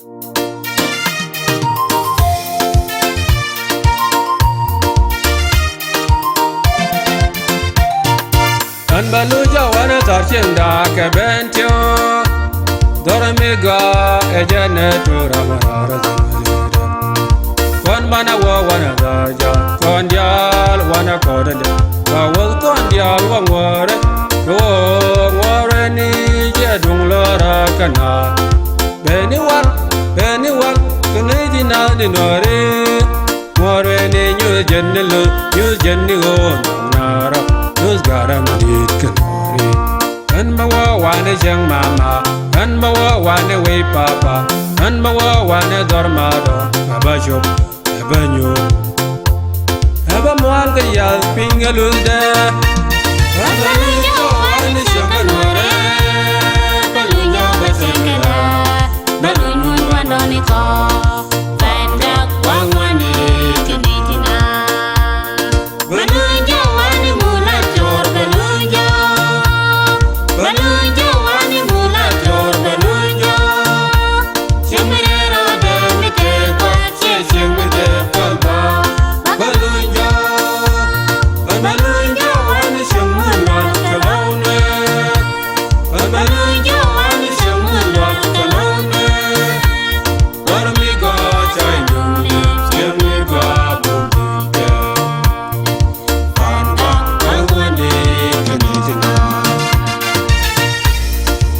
An balu jawana tarchinda ke bentyo doramiga ejane turamara zanjira kon mana wa wana darja kon dial wana kodale kawal kon dial wangware ko ngore ni jedung lora kana beniwal kene dina dinore ngore ni nyu jennilu nara Nus garam dit kanori Kan bawa wane jeng mama Kan bawa wane wey papa Kan bawa wane dormado Aba job, aba nyo Aba mual kayal pingalul de Aba nyo wane jeng kanore Balunyo batengela Balunyo wadoni ko Fendak wangwane kinitina Balunyo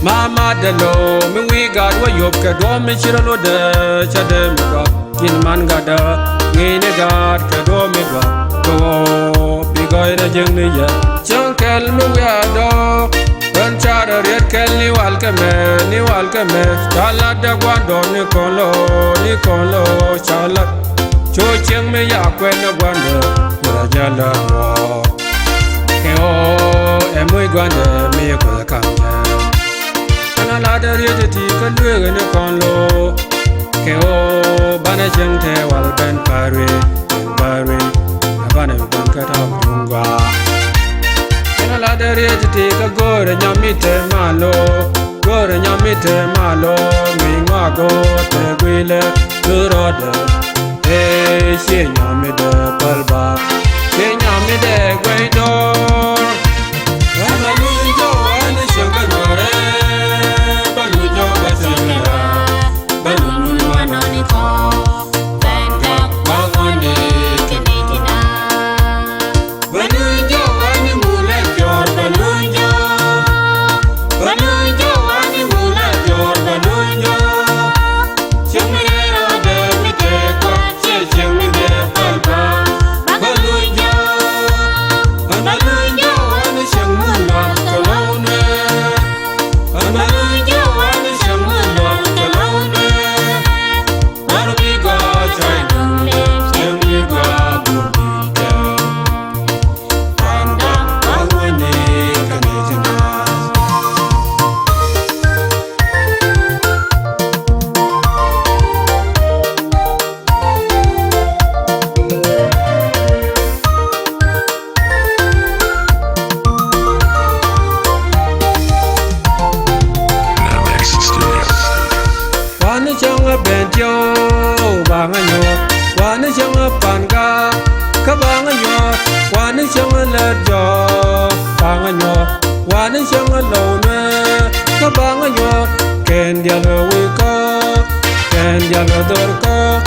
Mama delo mi wi gad wa yob ka do mi chiralo de chade mi ga kin man gada ngine gad ka do mi ga ko bi ga ina jeng ni ya chang kel mi wi ado ban chara riet kel ni wal ka me chala da gwa do ni kolo chala cho cheng mi ya kwen na gwa de ra jala wo ke o e mi gwa de mi ko ka la da riete ti kan lwe ne kon lo ke o bana jeng te wal ben parwe bana ben ka ta dungwa la da riete ti ka gore nyamite malo mi ngwa go te gwile rode e she nyamide palba she nyamide gwido Wane chang panga kabanganyo wane chang ledjo banganyo wane chang lone kabanganyo kendia lo wiko kendia lo dorko